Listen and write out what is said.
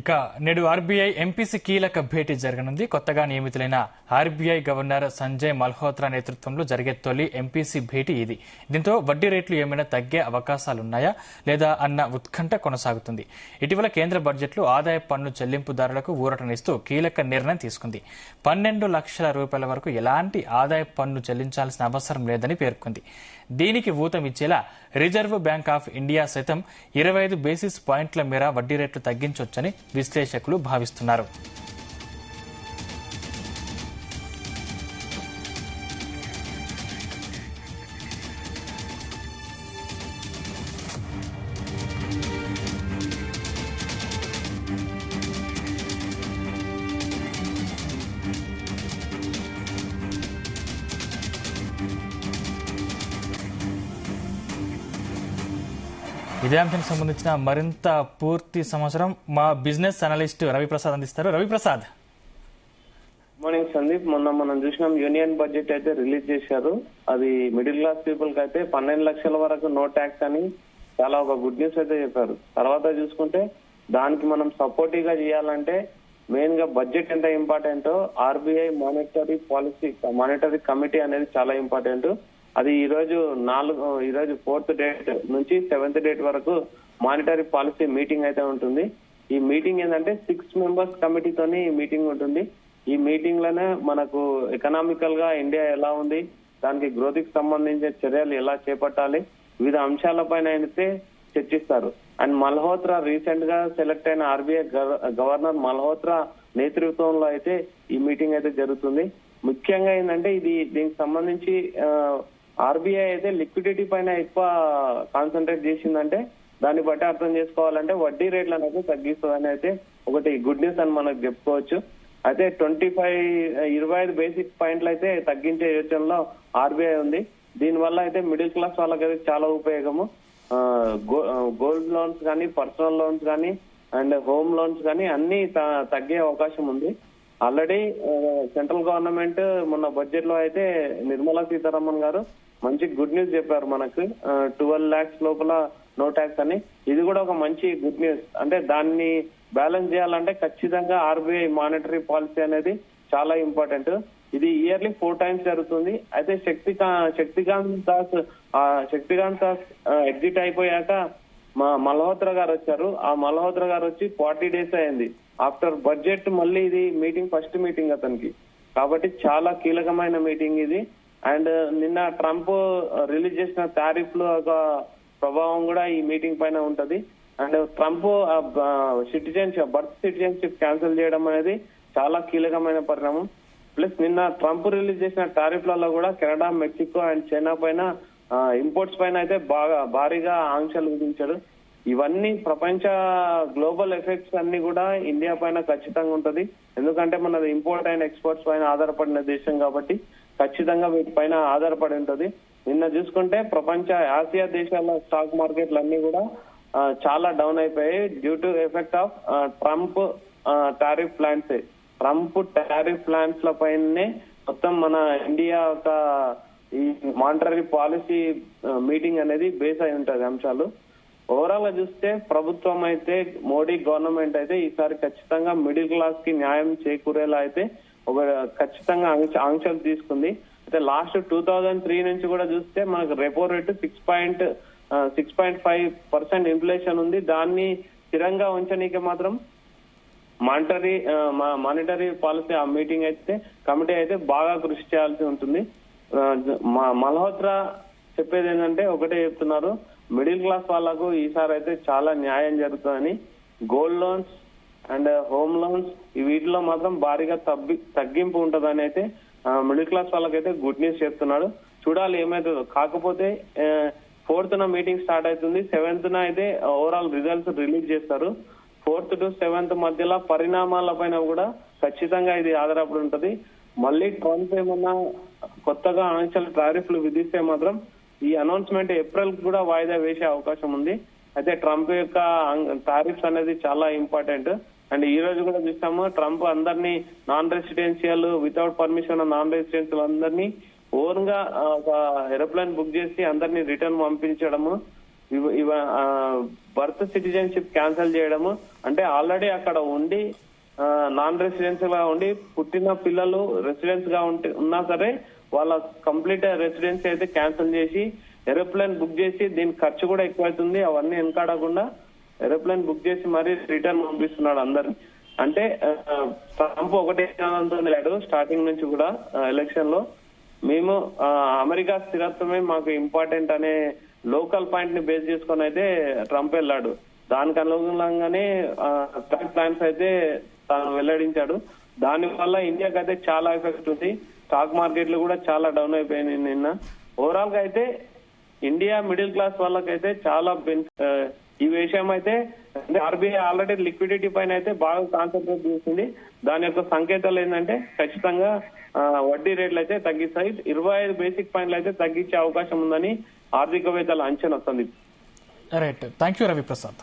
ఇక నేడు RBI MPC కీలక భేటీ జరగనుంది. కొత్తగా నియమితులైన ఆర్బీఐ గవర్నర్ సంజయ్ మల్హోత్రా నేతృత్వంలో జరిగే తొలి ఎంపీసీ భేటీ ఇది. దీంతో వడ్డీ రేట్లు ఏమైనా తగ్గే అవకాశాలున్నాయా లేదా అన్న ఉత్కంఠ కొనసాగుతుంది. ఇటీవల కేంద్ర బడ్జెట్లో ఆదాయ పన్ను చెల్లింపుదారులకు ఊరటనిస్తూ కీలక నిర్ణయం తీసుకుంది. 12 లక్షల రూపాయల వరకు ఎలాంటి ఆదాయ పన్ను చెల్లించాల్సిన అవసరం లేదని పేర్కొంది. దీనికి ఊతమిచ్చేలా రిజర్వ్ బ్యాంక్ ఆఫ్ ఇండియా సైతం 25 బేసిస్ పాయింట్ల మేర వడ్డీ రేట్లు తగ్గించొచ్చని విశ్లేషకులు భావిస్తున్నారు. ఇదే అంశానికి సంబంధించిన మరింత పూర్తి సమాచారం మా బిజినెస్ అనలిస్ట్ రవిప్రసాద్ అందిస్తారు. రవిప్రసాద్. మార్నింగ్ సందీప్, మనం చూసినాం యూనియన్ బడ్జెట్ అయితే రిలీజ్ చేశారు. అది మిడిల్ క్లాస్ పీపుల్ కి అయితే 12 లక్షల వరకు నో ట్యాక్స్ అని చాలా ఒక గుడ్ న్యూస్ అయితే చెప్పారు. తర్వాత చూసుకుంటే దానికి మనం సపోర్టివ్ గా చేయాలంటే మెయిన్ గా బడ్జెట్ ఎంత ఇంపార్టెంటో ఆర్బీఐ మానిటరీ కమిటీ అనేది చాలా ఇంపార్టెంట్. అది ఈ రోజు 4th డేట్ నుంచి 7th డేట్ వరకు మానిటరీ పాలసీ మీటింగ్ అయితే ఉంటుంది. ఈ మీటింగ్ ఏంటంటే 6 మెంబర్స్ కమిటీతోని మీటింగ్ ఉంటుంది. ఈ మీటింగ్ లోనే మనకు ఎకనామికల్ గా ఇండియా ఎలా ఉంది, దానికి గ్రోత్ కి సంబంధించిన చర్యలు ఎలా చేపట్టాలి, వివిధ అంశాలపైన అయితే చర్చిస్తారు. అండ్ మల్హోత్రా రీసెంట్ గా సెలెక్ట్ అయిన ఆర్బీఐ గవర్నర్ మల్హోత్రా నేతృత్వంలో అయితే ఈ మీటింగ్ అయితే జరుగుతుంది. ముఖ్యంగా ఏంటంటే దీనికి సంబంధించి ఆర్బీఐ అయితే లిక్విడిటీ పైన ఎక్కువ కాన్సన్ట్రేట్ చేసిందంటే దాన్ని బట్టి అర్థం చేసుకోవాలంటే వడ్డీ రేట్లను అయితే తగ్గిస్తుందని అయితే ఒకటి గుడ్ న్యూస్ అని మనకు చెప్పుకోవచ్చు. అయితే 25 బేసిక్ పాయింట్లు అయితే తగ్గించే యోచనలో ఆర్బీఐ ఉంది. దీనివల్ల అయితే మిడిల్ క్లాస్ వాళ్ళకైతే చాలా ఉపయోగము. గోల్డ్ లోన్స్ కానీ, పర్సనల్ లోన్స్ కానీ అండ్ హోమ్ లోన్స్ కానీ అన్ని తగ్గే అవకాశం ఉంది. ఆల్రెడీ సెంట్రల్ గవర్నమెంట్ మొన్న బడ్జెట్ లో అయితే నిర్మలా సీతారామన్ గారు మంచి గుడ్ న్యూస్ చెప్పారు మనకు. 12 lakhs లోపల నో ట్యాక్స్ అని. ఇది కూడా ఒక మంచి గుడ్ న్యూస్. అంటే దాన్ని బ్యాలెన్స్ చేయాలంటే ఖచ్చితంగా ఆర్బీఐ మానిటరీ పాలసీ అనేది చాలా ఇంపార్టెంట్. ఇది ఇయర్లీ 4 times జరుగుతుంది. అయితే శక్తికాంత్ దాస్ ఎగ్జిట్ అయిపోయాక మల్హోత్రా గారు వచ్చారు. ఆ మల్హోత్రా గారు వచ్చి 40 days అయింది ఆఫ్టర్ బడ్జెట్. మళ్ళీ ఇది ఫస్ట్ మీటింగ్ అతనికి. కాబట్టి చాలా కీలకమైన మీటింగ్ ఇది. అండ్ నిన్న ట్రంప్ రిలీజ్ చేసిన టారిఫ్లు ఒక ప్రభావం కూడా ఈ మీటింగ్ పైన ఉంటది. And Trump birth citizenship cancel చేయడం అనేది చాలా కీలకమైన పరిణామం. ప్లస్ నిన్న ట్రంప్ రిలీజ్ చేసిన టారిఫ్లలో కూడా కెనడా, మెక్సికో అండ్ చైనా పైన ఇంపోర్ట్స్ పైన అయితే భారీగా ఆంక్షలు విధించారు. ఇవన్నీ ప్రపంచ గ్లోబల్ ఎఫెక్ట్స్ అన్ని కూడా ఇండియా పైన ఖచ్చితంగా ఉంటది. ఎందుకంటే మనది ఇంపోర్ట్ అండ్ ఎక్స్పోర్ట్స్ పైన ఆధారపడిన దేశం కాబట్టి ఖచ్చితంగా వీటిపైన ఆధారపడి ఉంటది. నిన్న చూసుకుంటే ప్రపంచ ఆసియా దేశాల స్టాక్ మార్కెట్లు అన్ని కూడా చాలా డౌన్ అయిపోయాయి due to effect of Trump tariff plans. Trump tariff plans ల పైనే మొత్తం మన ఇండియా ఒక ఈ మానిటరీ పాలసీ మీటింగ్ అనేది బేస్ అయి ఉంటది అంశాలు. ఓవరాల్ గా చూస్తే ప్రభుత్వం అయితే మోడీ గవర్నమెంట్ అయితే ఈసారి ఖచ్చితంగా మిడిల్ క్లాస్ కి న్యాయం చేకూరేలా అయితే ఒక ఖచ్చితంగా ఆంక్షలు తీసుకుంది. అయితే లాస్ట్ 2003 నుంచి కూడా చూస్తే మనకు రెపో రేటు 6.5% ఇన్ఫ్లేషన్ ఉంది. దాన్ని స్థిరంగా ఉంచనీకి మాత్రం మానిటరీ పాలసీ కమిటీ అయితే బాగా కృషి చేయాల్సి ఉంటుంది. మల్హోత్రా చెప్పేది ఏంటంటే ఒకటే చెప్తున్నారు, మిడిల్ క్లాస్ వాళ్లకు ఈసారి అయితే చాలా న్యాయం జరుగుతుందని. Gold loans and home loans వీటిలో మాత్రం భారీగా తగ్గింపు ఉంటదని అయితే మిడిల్ క్లాస్ వాళ్ళకైతే గుడ్ న్యూస్ చెప్తున్నాడు. చూడాలి ఏమైతుందో. కాకపోతే 4th మీటింగ్ స్టార్ట్ అవుతుంది. 7th అయితే ఓవరాల్ రిజల్ట్స్ రిలీజ్ చేస్తారు. 4th to 7th మధ్యలో పరిణామాల పైన కూడా ఖచ్చితంగా ఇది ఆధారపడి ఉంటది. మళ్ళీ ట్రంప్ ఏమన్నా కొత్తగా ఆంక్షలు టారిఫ్లు విధిస్తే మాత్రం ఈ అనౌన్స్మెంట్ ఏప్రిల్ కూడా వాయిదా వేసే అవకాశం ఉంది. అయితే ట్రంప్ యొక్క టారిఫ్స్ అనేది చాలా ఇంపార్టెంట్. అండ్ ఈ రోజు కూడా చూస్తాము ట్రంప్ అందరినీ non residential without permission non residential అందరినీ ఓన్ గా ఒక ఏరోప్లేన్ బుక్ చేసి అందరినీ రిటర్న్ పంపించడము బర్త్ సిటిజన్షిప్ క్యాన్సిల్ చేయడము, అంటే ఆల్రెడీ అక్కడ ఉండి నాన్ రెసిడెన్షియల్ గా ఉండి పుట్టిన పిల్లలు రెసిడెన్స్ గా ఉన్నా సరే వాళ్ళ కంప్లీట్ రెసిడెన్సీ అయితే క్యాన్సిల్ చేసి ఏరోప్లేన్ బుక్ చేసి దీనికి ఖర్చు కూడా ఎక్కువ అవుతుంది, అవన్నీ వెనకాడకుండా ఏరోప్లేన్ బుక్ చేసి మరీ రిటర్న్ పంపిస్తున్నాడు అందరిని. అంటే ట్రంప్ ఒకటే లేడు స్టార్టింగ్ నుంచి కూడా ఎలక్షన్ లో, మేము అమెరికా స్థిరత్వమే మాకు ఇంపార్టెంట్ అనే లోకల్ పాయింట్ ని బేస్ చేసుకొని అయితే ట్రంప్ వెళ్ళాడు. దానికి అనుగుణంగానే ప్లాన్స్ అయితే తాను వెల్లడించాడు. దాని వల్ల ఇండియాకి అయితే చాలా ఎఫెక్ట్ ఉంది. స్టాక్ మార్కెట్లు కూడా చాలా డౌన్ అయిపోయినాయి నిన్న. ఓవరాల్ గా అయితే ఇండియా మిడిల్ క్లాస్ వాళ్ళకైతే చాలా ఈ విషయం అయితే ఆర్బీఐ ఆల్రెడీ లిక్విడిటీ పైన అయితే బాగా కాన్సన్ట్రేట్ చేసింది. దాని యొక్క సంకేతాలు ఏంటంటే ఖచ్చితంగా వడ్డీ రేట్లు అయితే తగ్గిస్తాయి. 25 బేసిక్ పాయింట్లు అయితే తగ్గించే అవకాశం ఉందని ఆర్థికవేత్తల అంచనా వస్తుంది. Right, thank you Ravi Prasad.